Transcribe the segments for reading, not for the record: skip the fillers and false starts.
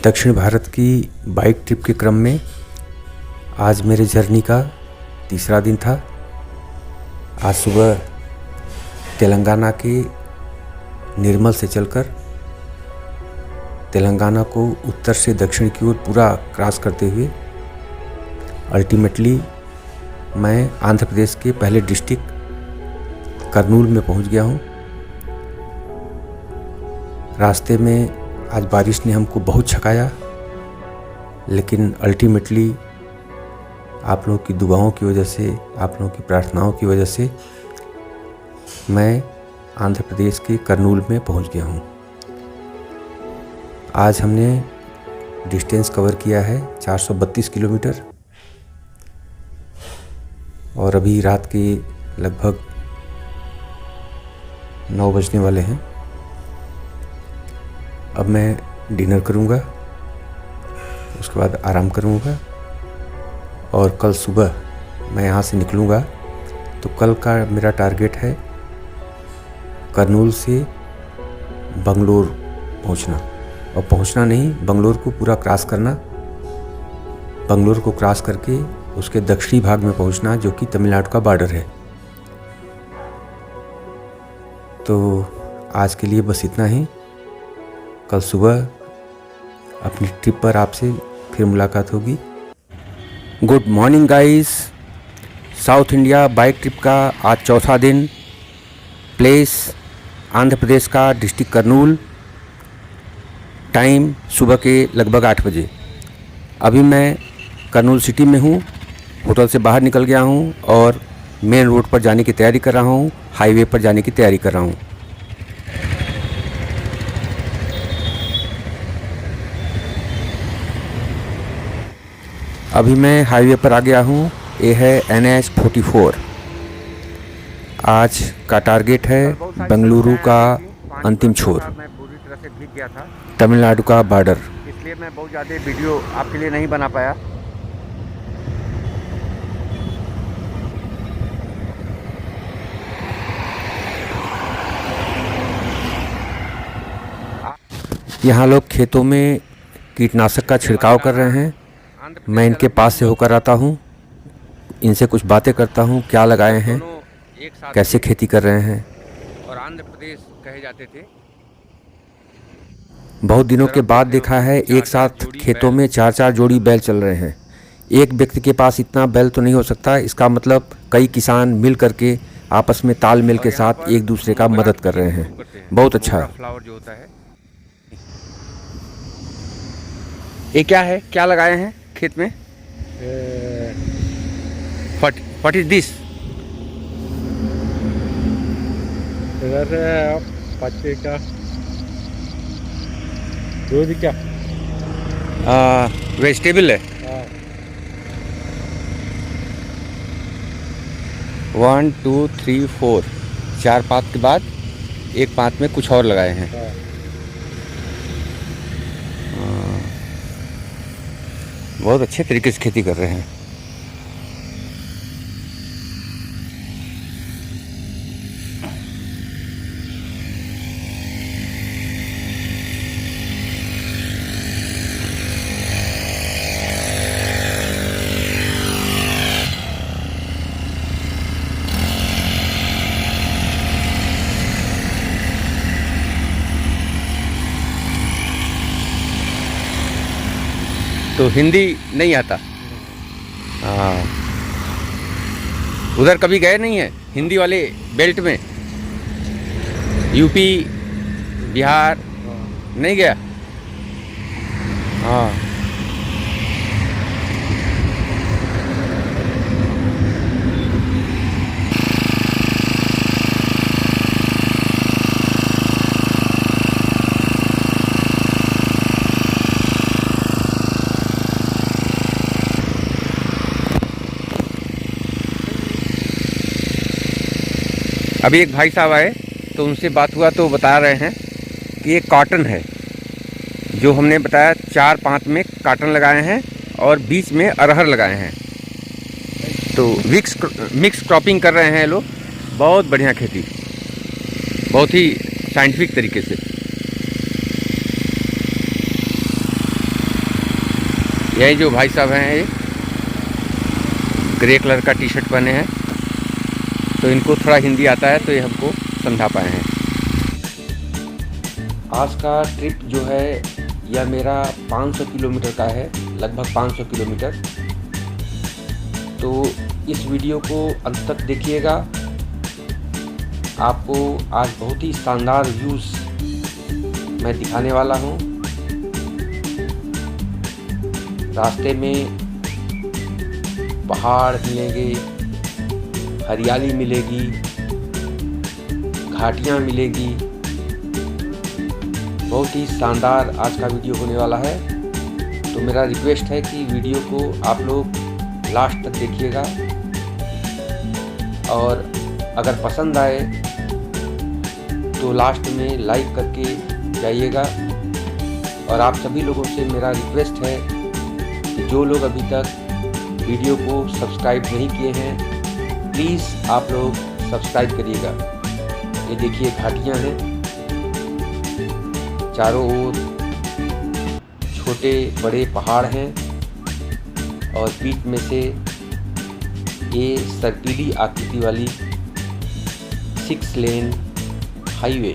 दक्षिण भारत की bike trip के क्रम में आज मेरे जर्नी का तीसरा दिन था। आज सुबह तेलंगाना के निर्मल से चलकर तेलंगाना को उत्तर से दक्षिण की ओर पूरा क्रॉस करते हुए अल्टीमेटली मैं आंध्र प्रदेश के पहले डिस्ट्रिक्ट करनूल में पहुंच गया हूं। रास्ते में आज बारिश ने हमको बहुत छकाया, लेकिन अल्टीमेटली आप लोगों की दुआओं की वजह से, आप लोगों की प्रार्थनाओं की वजह से मैं आंध्र प्रदेश के करनूल में पहुंच गया हूं। आज हमने डिस्टेंस कवर किया है 432 किलोमीटर और अभी रात के लगभग 9 बजने वाले हैं। अब मैं डिनर करूंगा, उसके बाद आराम करूंगा और कल सुबह मैं यहाँ से निकलूंगा। तो कल का मेरा टारगेट है करनूल से बंगलोर पहुँचना, और पहुँचना नहीं, बंगलोर को पूरा क्रॉस करना। बंगलोर को क्रॉस करके उसके दक्षिणी भाग में पहुँचना, जो कि तमिलनाडु का बॉर्डर है। तो आज के लिए बस इतना ही। कल सुबह अपनी ट्रिप पर आपसे फिर मुलाकात होगी। Good morning guys. South India bike trip का आज चौथा दिन। प्लेस आंध्र प्रदेश का डिस्ट्रिक्ट करनूल। टाइम सुबह के लगभग 8 बजे। अभी मैं करनूल सिटी में हूँ, होटल से बाहर निकल गया हूँ और मेन रोड पर जाने की तैयारी कर रहा हूँ, हाईवे पर जाने की तैयारी कर रहा हूँ। अभी मैं हाईवे पर आ गया हूँ। ये है NH 44। आज का टारगेट है बेंगलुरु का अंतिम छोर, मैं पूरी तरह से भीग गया था, तमिलनाडु का बॉर्डर। इसलिए मैं बहुत ज़्यादा वीडियो आपके लिए नहीं बना पाया। यहाँ लोग खेतों में कीटनाशक का छिड़काव कर रहे हैं। मैं इनके पास से होकर आता हूँ, इनसे कुछ बातें करता हूँ, क्या लगाए हैं, कैसे खेती कर रहे हैं। और आंध्र प्रदेश कहे जाते थे। बहुत दिनों के बाद देखा है एक साथ खेतों में 4-4 जोड़ी बैल चल रहे हैं। एक व्यक्ति के पास इतना बैल तो नहीं हो सकता। इसका मतलब कई किसान मिल करके आपस में तालमेल के साथ एक दूसरे का मदद कर रहे हैं। बहुत अच्छा। फ्लावर जो होता है, ये क्या है, क्या लगाए हैं खेत में? What is this? इधर पत्ते का दूध क्या वेजिटेबल है। 1 2 3 4 4 पात के बाद एक पात में कुछ और लगाए हैं। बहुत अच्छे तरीके से खेती कर रहे हैं। तो हिंदी नहीं आता? हाँ, उधर कभी गए नहीं है हिंदी वाले बेल्ट में? यूपी, बिहार नहीं गया? हाँ, अभी एक भाई साहब आए तो उनसे बात हुआ तो बता रहे हैं कि ये कॉटन है, जो हमने बताया 4-5 में कॉटन लगाए हैं और बीच में अरहर लगाए हैं। तो मिक्स क्रॉपिंग कर रहे हैं लोग। बहुत बढ़िया खेती, बहुत ही साइंटिफिक तरीके से। यही जो भाई साहब हैं ये ग्रे कलर का टी शर्ट पहने हैं, तो इनको थोड़ा हिंदी आता है तो ये हमको समझा पाए हैं। आज का ट्रिप जो है यह मेरा 500 किलोमीटर का है, लगभग 500 किलोमीटर। तो इस वीडियो को अंत तक देखिएगा। आपको आज बहुत ही शानदार व्यूज़ मैं दिखाने वाला हूँ। रास्ते में पहाड़ मिलेंगे, हरियाली मिलेगी, घाटियाँ मिलेगी। बहुत ही शानदार आज का वीडियो होने वाला है। तो मेरा रिक्वेस्ट है कि वीडियो को आप लोग लास्ट तक देखिएगा और अगर पसंद आए तो लास्ट में लाइक करके जाइएगा। और आप सभी लोगों से मेरा रिक्वेस्ट है कि जो लोग अभी तक वीडियो को सब्सक्राइब नहीं किए हैं, प्लीज़ आप लोग सब्सक्राइब करिएगा। ये देखिए घाटियाँ हैं, चारों ओर छोटे बड़े पहाड़ हैं और बीच में से ये सर्पीली आकृति वाली 6 लेन हाईवे।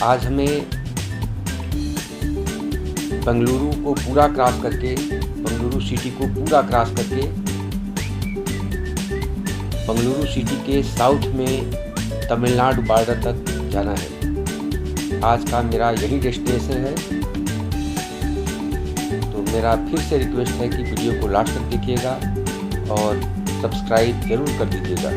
आज हमें बेंगलुरु को पूरा क्रॉस करके, बेंगलुरु सिटी को पूरा क्रॉस करके बेंगलुरु सिटी के साउथ में तमिलनाडु बॉर्डर तक जाना है। आज का मेरा यही डेस्टिनेशन है। तो मेरा फिर से रिक्वेस्ट है कि वीडियो को लास्ट तक देखिएगा और सब्सक्राइब जरूर कर दीजिएगा।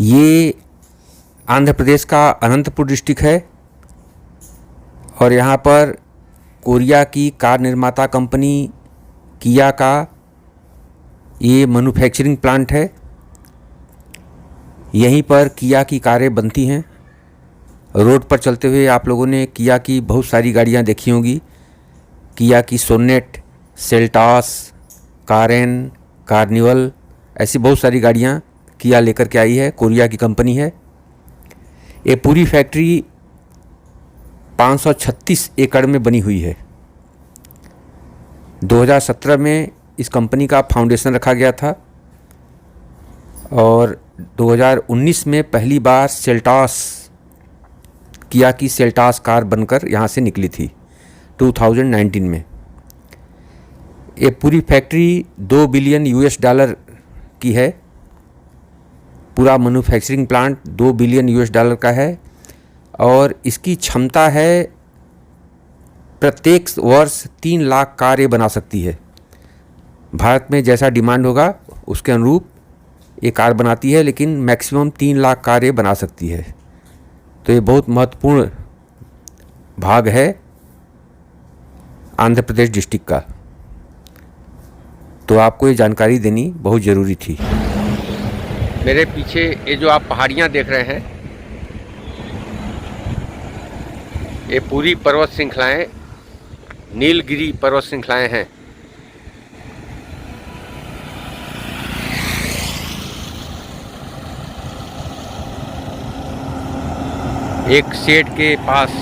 ये आंध्र प्रदेश का अनंतपुर डिस्ट्रिक्ट है और यहाँ पर कोरिया की कार निर्माता कंपनी किया का ये मैन्युफैक्चरिंग प्लांट है। यहीं पर किया की कारें बनती हैं। रोड पर चलते हुए आप लोगों ने किया की बहुत सारी गाड़ियाँ देखी होंगी। किया की सोनेट, सेल्टॉस, कारेन, कार्निवल, ऐसी बहुत सारी गाड़ियाँ किया लेकर के आई है। कोरिया की कंपनी है। ये पूरी फैक्ट्री 536 एकड़ में बनी हुई है। 2017 में इस कंपनी का फाउंडेशन रखा गया था और 2019 में पहली बार सेल्टॉस, किया की सेल्टॉस कार बनकर यहाँ से निकली थी 2019 में। ये पूरी फैक्ट्री $2 बिलियन की है। पूरा मैन्युफैक्चरिंग प्लांट $2 बिलियन का है और इसकी क्षमता है प्रत्येक वर्ष 3 लाख कारें बना सकती है। भारत में जैसा डिमांड होगा उसके अनुरूप ये कार बनाती है, लेकिन मैक्सिमम 3 लाख कारें बना सकती है। तो ये बहुत महत्वपूर्ण भाग है आंध्र प्रदेश डिस्ट्रिक्ट का। तो आपको ये जानकारी देनी बहुत ज़रूरी थी। मेरे पीछे ये जो आप पहाड़ियाँ देख रहे हैं, ये पूरी पर्वत श्रृंखलाएं नीलगिरी पर्वत श्रृंखलाएं हैं। एक शेड के पास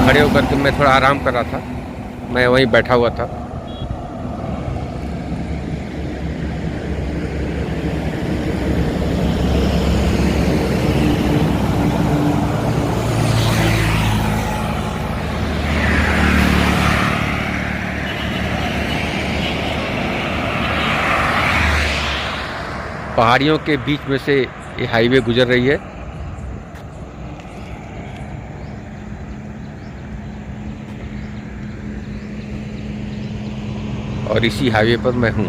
खड़े होकर के मैं थोड़ा आराम कर रहा था, मैं वहीं बैठा हुआ था। पहाड़ियों के बीच में से ये हाईवे गुजर रही है। और इसी हाईवे पर मैं हूँ।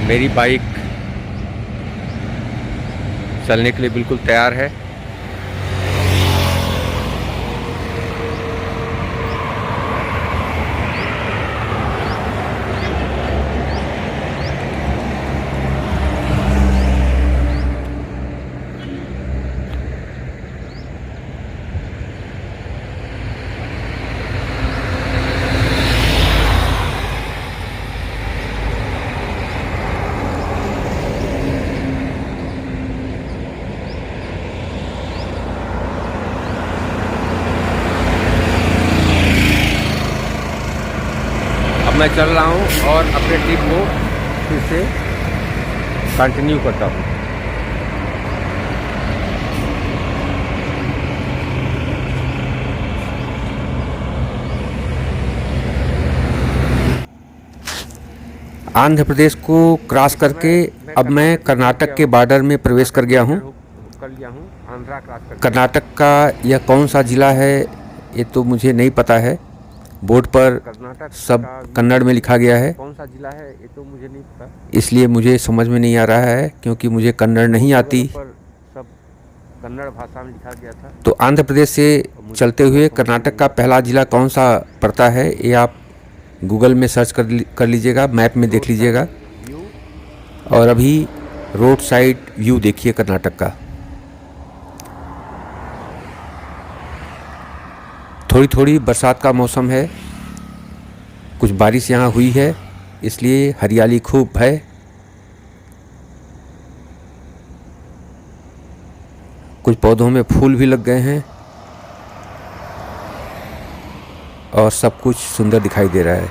मेरी बाइक चलने के लिए बिल्कुल तैयार है। मैं चल रहा हूँ और अपने ट्रिप को फिर से कंटिन्यू करता हूँ। आंध्र प्रदेश को क्रॉस करके अब मैं कर्नाटक के बॉर्डर में प्रवेश कर लिया हूँ। आंध्रा क्रॉस कर कर्नाटक का यह कौन सा ज़िला है ये तो मुझे नहीं पता है। बोर्ड पर सब कन्नड़ में लिखा गया है, कौन सा जिला है ये तो मुझे नहीं पता, इसलिए मुझे समझ में नहीं आ रहा है क्योंकि मुझे कन्नड़ नहीं आती। पर सब कन्नड़ भाषा में लिखा गया था। तो आंध्र प्रदेश से चलते हुए कर्नाटक का पहला ज़िला कौन सा पड़ता है ये आप गूगल में सर्च कर लीजिएगा, मैप में देख लीजिएगा। और अभी रोड साइड व्यू देखिए कर्नाटक का। थोड़ी थोड़ी बरसात का मौसम है, कुछ बारिश यहाँ हुई है इसलिए हरियाली खूब है। कुछ पौधों में फूल भी लग गए हैं और सब कुछ सुंदर दिखाई दे रहा है।